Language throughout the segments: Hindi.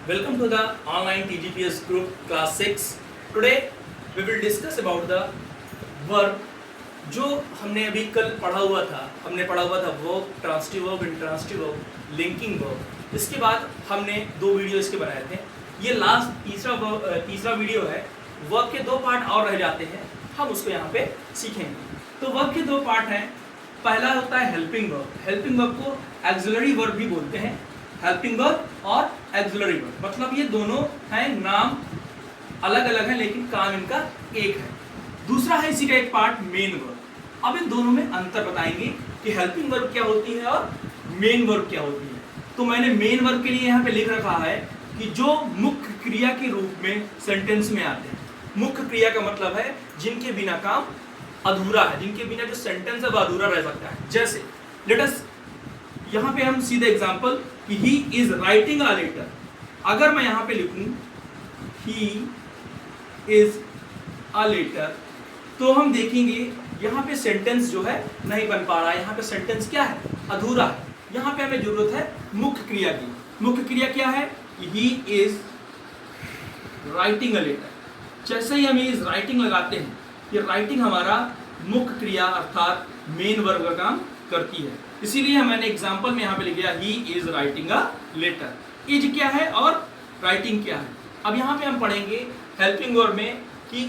Welcome to the online TGPS group class 6. Today we will discuss about the verb जो हमने अभी कल पढ़ा हुआ था. हमने पढ़ा हुआ था verb, transitive verb, intransitive verb, linking verb. इसके बाद हमने दो वीडियो इसके बनाए थे. ये लास्ट तीसरा वीडियो है. वर्ब के दो पार्ट और रह जाते हैं, हम उसको यहाँ पे सीखेंगे. तो वर्ब के दो पार्ट हैं. पहला होता है हेल्पिंग वर्ब. हेल्पिंग वर्ब को एक्सिलरी वर्ब भी बोलते हैं. हेल्पिंग वर्ब और एक्सिलरी वर्ब मतलब ये दोनों हैं, नाम अलग अलग हैं लेकिन काम इनका एक है. दूसरा है इसी का एक पार्ट मेन वर्ब. अब इन दोनों में अंतर बताएंगे कि हेल्पिंग वर्ब क्या होती है और मेन वर्ब क्या होती है. तो मैंने मेन वर्ब के लिए यहाँ पे लिख रखा है कि जो मुख्य क्रिया के रूप में सेंटेंस में आते हैं. मुख्य क्रिया का मतलब है जिनके बिना काम अधूरा है, जिनके बिना जो सेंटेंस है वो अधूरा रह सकता है. जैसे लेट अस यहाँ पे हम सीधे एग्जांपल कि he is writing a letter. अगर मैं यहाँ पे लिखूं ही इज अ लेटर तो हम देखेंगे यहाँ पे सेंटेंस जो है नहीं बन पा रहा है. यहाँ पे सेंटेंस क्या है, अधूरा है. यहाँ पे हमें जरूरत है मुख्य क्रिया की. मुख्य क्रिया क्या है, he is writing a letter. जैसे ही हम इज राइटिंग लगाते हैं, ये राइटिंग हमारा मुख्य क्रिया अर्थात मेन वर्ब का काम करती है. इसीलिए मैंने एग्जांपल में यहाँ पे लिख दिया he is writing a letter. Is क्या है और राइटिंग क्या है. अब यहाँ पे हम पढ़ेंगे हेल्पिंग वर्ब में कि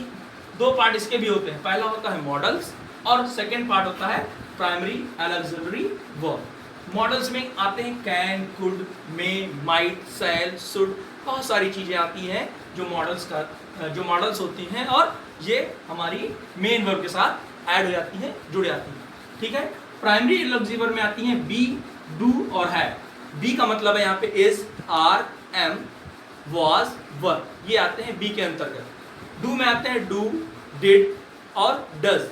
दो पार्ट इसके भी होते हैं. पहला होता है मॉडल्स और सेकेंड पार्ट होता है primary and auxiliary verb. Modals में आते हैं can, could, may, might, shall, should. बहुत सारी चीजें आती हैं जो मॉडल्स होती हैं और ये हमारी मेन वर्ब के साथ ऐड हो जाती हैं, जुड़ जाती हैं. ठीक है. प्राइमरी ऑक्सिलरी वर्ब में आती हैं बी, डू और हैव. बी का मतलब है यहाँ पे इज, आर, एम, वाज, वर. ये आते हैं बी के अंतर्गत. डू में आते हैं डू, डिड और डज.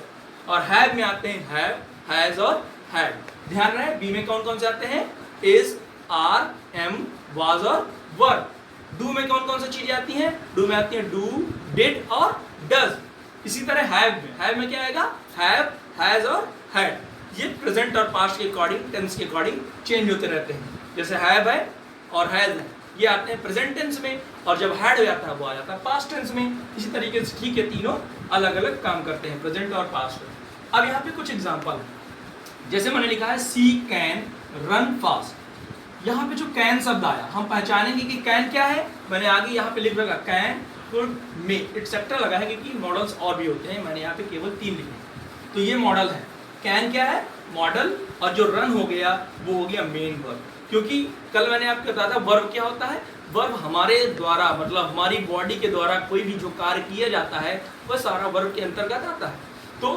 और हैव में आते हैं हैव, हैज और हैड. ध्यान रहे बी में कौन कौन से आते हैं, इज, आर, एम, वाज और वर. डू में कौन कौन सी चीजें आती हैं, डू में आती हैं डू, डिड और डज. इसी तरह हैव में क्या आएगा, हैव, हैज और हैड. ये प्रेजेंट और पास्ट के अकॉर्डिंग, टेंस के अकॉर्डिंग चेंज होते रहते हैं. जैसे हैव है और हैज है, ये आते हैं प्रेजेंट टेंस में, और जब हैड हो जाता है वो आ जाता है पास्ट टेंस में. इसी तरीके से ठीक है, तीनों अलग अलग काम करते हैं, प्रेजेंट और पास्ट. अब यहाँ पे कुछ एग्जांपल है. जैसे मैंने लिखा है सी कैन रन फास्ट. यहाँ पे जो कैन शब्द आया हम पहचानेंगे कि कैन क्या है. मैंने आगे यहाँ पे लिख रखा कैन, कुड, मे, एक्सेट्रा लगा है क्योंकि मॉडल्स और भी होते हैं. मैंने यहाँ पे केवल 3 लिखे. तो ये मॉडल है. कैन क्या है, मॉडल, और जो रन हो गया वो हो गया मेन वर्ब. क्योंकि कल मैंने आपको बताया था वर्ब क्या होता है. वर्ब हमारे द्वारा मतलब हमारी बॉडी के द्वारा कोई भी जो कार्य किया जाता है वह सारा वर्ब के अंतर्गत आता है. तो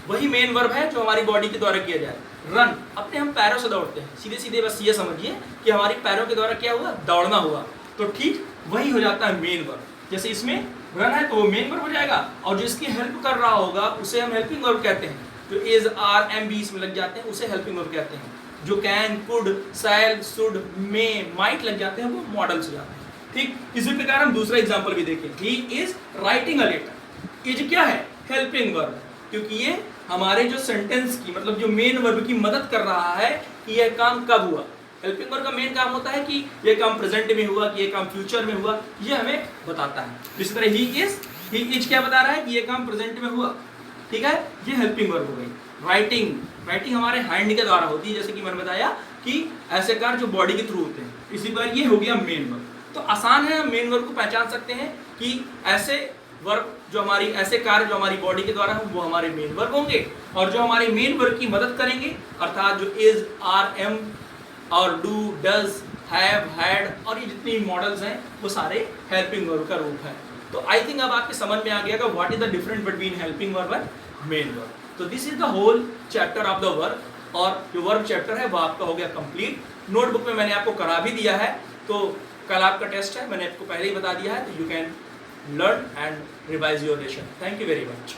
वही मेन वर्ब है जो हमारी बॉडी के द्वारा किया जाए. रन अपने हम पैरों से दौड़ते हैं. सीधे सीधे बस ये समझिए कि हमारी पैरों के द्वारा क्या हुआ, दौड़ना हुआ. तो ठीक वही हो जाता है मेन वर्ब. जैसे इसमें रन है तो वो मेन वर्ब हो जाएगा, और जो इसकी हेल्प कर रहा होगा उसे हम हेल्पिंग वर्ब कहते हैं. जो इज, आर, एम, बी इसमें लग जाते हैं उसे हेल्पिंग वर्ब कहते हैं. जो can, could, shall, should, may, might लग जाते हैं वो मॉडल्स हो जाते हैं. ठीक इसी प्रकार हम दूसरा एग्जांपल भी देखें. He is writing a letter. Is क्या है, हेल्पिंग वर्ब, क्योंकि ये हमारे जो सेंटेंस की मतलब जो मेन वर्ब की मदद कर रहा है कि यह काम कब हुआ. हेल्पिंग वर्ब का मेन काम होता है कि यह काम प्रेजेंट में हुआ, कि यह काम फ्यूचर में हुआ, ये हमें बताता है. इसी तरह ही इज क्या बता रहा है कि यह काम प्रेजेंट में हुआ. ठीक है, ये हेल्पिंग वर्ब हो गई. राइटिंग हमारे हैंड के द्वारा होती है, जैसे कि मैंने बताया कि ऐसे कार्य जो बॉडी के थ्रू होते हैं. इसी बार ये हो गया मेन वर्ब. तो आसान है, हम मेन वर्ब को पहचान सकते हैं कि ऐसे वर्ब जो हमारी ऐसे कार्य जो हमारी बॉडी के द्वारा हो वो हमारे मेन वर्ब होंगे, और जो हमारे मेन वर्ब की मदद करेंगे अर्थात जो इज, आर, एम और डू, डज, हैव, हैड और ये जितनी मॉडल्स हैं वो सारे हेल्पिंग वर्ब का रूप है. तो आई थिंक अब आपके समझ में आ गया कि what is the difference between helping verb and main verb. तो this is the whole chapter of the verb, और जो वर्ब चैप्टर है वो आपका हो गया कंप्लीट. नोटबुक में मैंने आपको करा भी दिया है. तो कल आपका टेस्ट है, मैंने आपको पहले ही बता दिया है. तो you can learn and revise your lesson. Thank you very much.